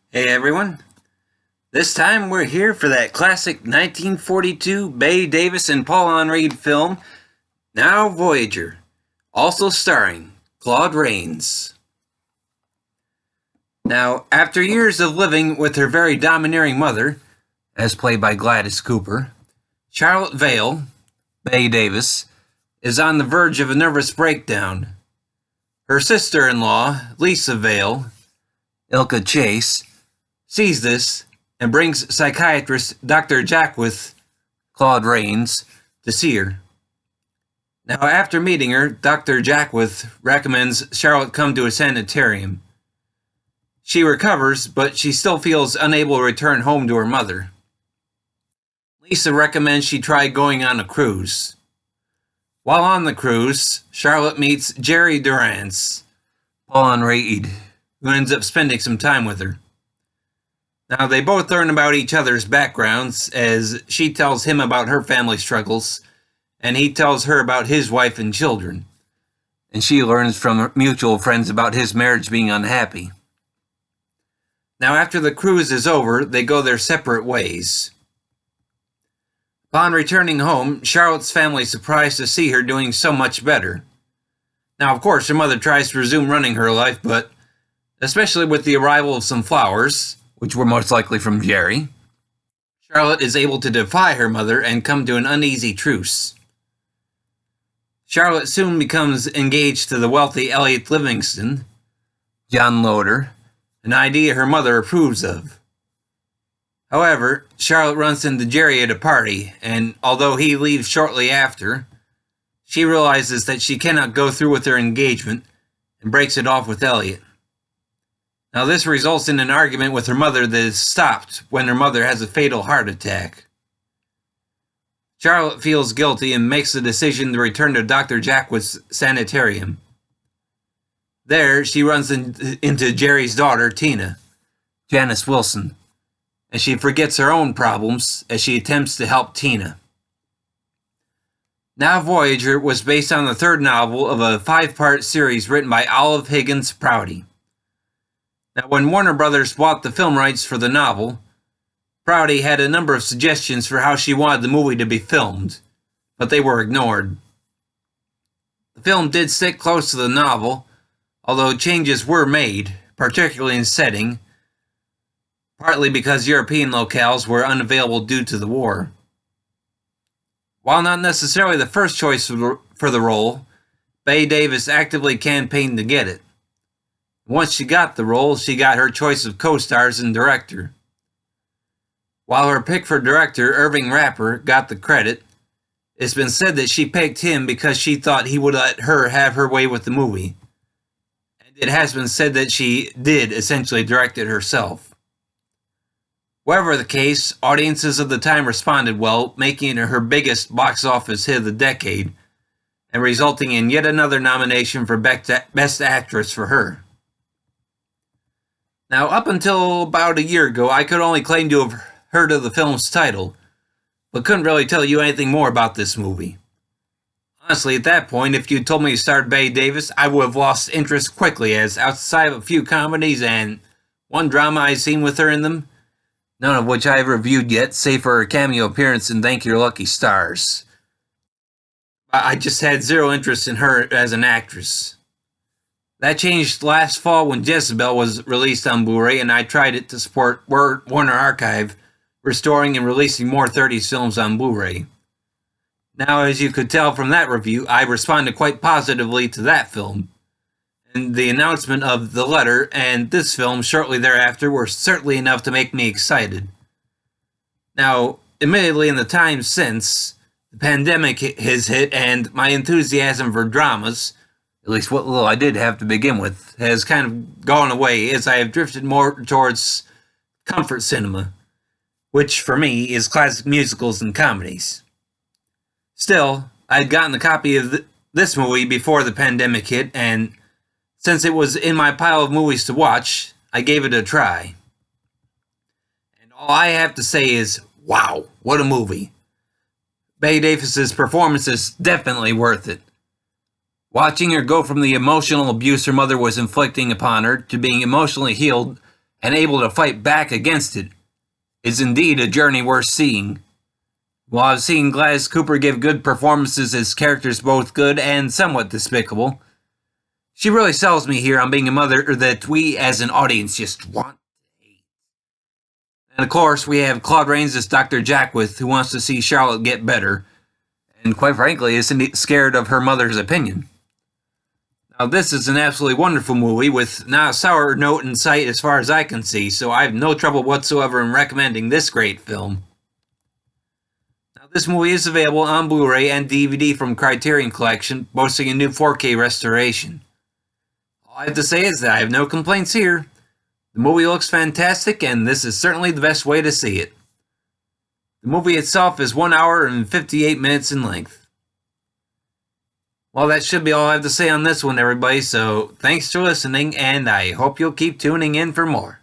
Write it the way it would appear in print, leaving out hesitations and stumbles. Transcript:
Hey everyone, this time we're here for that classic 1942 Bette Davis and Paul Henreid film, Now Voyager, also starring Claude Rains. Now, after years of living with her very domineering mother, as played by Gladys Cooper, Charlotte Vale, Bette Davis, is on the verge of a nervous breakdown. Her sister-in-law, Lisa Vale, Ilka Chase, sees this and brings psychiatrist Dr. Jackwith, Claude Rains, to see her. Now, after meeting her, Dr. Jackwith recommends Charlotte come to a sanitarium. She recovers, but she still feels unable to return home to her mother. Lisa recommends she try going on a cruise. While on the cruise, Charlotte meets Jerry Durance, Paul Henreid, who ends up spending some time with her. Now, they both learn about each other's backgrounds, as she tells him about her family struggles, and he tells her about his wife and children. And she learns from mutual friends about his marriage being unhappy. Now, after the cruise is over, they go their separate ways. Upon returning home, Charlotte's family is surprised to see her doing so much better. Now, of course, her mother tries to resume running her life, but especially with the arrival of some flowers, which were most likely from Jerry, Charlotte is able to defy her mother and come to an uneasy truce. Charlotte soon becomes engaged to the wealthy Elliot Livingston, John Loder, an idea her mother approves of. However, Charlotte runs into Jerry at a party, and although he leaves shortly after, she realizes that she cannot go through with her engagement and breaks it off with Elliot. Now, this results in an argument with her mother that is stopped when her mother has a fatal heart attack. Charlotte feels guilty and makes the decision to return to Dr. Jackwith's sanitarium. There, she runs into Jerry's daughter, Tina, Janice Wilson, and she forgets her own problems as she attempts to help Tina. Now Voyager was based on the third novel of a 5-part series written by Olive Higgins Prouty. Now, when Warner Brothers bought the film rights for the novel, Prouty had a number of suggestions for how she wanted the movie to be filmed, but they were ignored. The film did stick close to the novel, although changes were made, particularly in setting, partly because European locales were unavailable due to the war. While not necessarily the first choice for the role, Bette Davis actively campaigned to get it. Once she got the role, she got her choice of co-stars and director. While her pick for director, Irving Rapper, got the credit, it's been said that she picked him because she thought he would let her have her way with the movie. And it has been said that she did essentially direct it herself. Whatever the case, audiences of the time responded well, making it her biggest box office hit of the decade, and resulting in yet another nomination for Best Actress for her. Now, up until about a year ago, I could only claim to have heard of the film's title, but couldn't really tell you anything more about this movie. Honestly, at that point, if you told me to start Bette Davis, I would have lost interest quickly, as outside of a few comedies and one drama I've seen with her in them, none of which I have reviewed yet, save for her cameo appearance in Thank Your Lucky Stars, I just had zero interest in her as an actress. That changed last fall when Jezebel was released on Blu-ray, and I tried it to support Warner Archive, restoring and releasing more 30s films on Blu-ray. Now, as you could tell from that review, I responded quite positively to that film, and the announcement of The Letter and this film shortly thereafter were certainly enough to make me excited. Now, admittedly, in the time since, the pandemic has hit, and my enthusiasm for dramas, at least what little I did have to begin with, has kind of gone away as I have drifted more towards comfort cinema, which for me is classic musicals and comedies. Still, I had gotten a copy of this movie before the pandemic hit, and since it was in my pile of movies to watch, I gave it a try. And all I have to say is, wow, what a movie. Bette Davis's performance is definitely worth it. Watching her go from the emotional abuse her mother was inflicting upon her to being emotionally healed and able to fight back against it is indeed a journey worth seeing. While I've seen Gladys Cooper give good performances as characters both good and somewhat despicable, she really sells me here on being a mother that we as an audience just want to hate. And of course, we have Claude Rains as Dr. Jackwith, who wants to see Charlotte get better, and quite frankly isn't scared of her mother's opinion. Now, this is an absolutely wonderful movie with not a sour note in sight as far as I can see, so I have no trouble whatsoever in recommending this great film. Now, this movie is available on Blu-ray and DVD from Criterion Collection, boasting a new 4K restoration. All I have to say is that I have no complaints here. The movie looks fantastic, and this is certainly the best way to see it. The movie itself is 1 hour and 58 minutes in length. Well, that should be all I have to say on this one, everybody, so thanks for listening, and I hope you'll keep tuning in for more.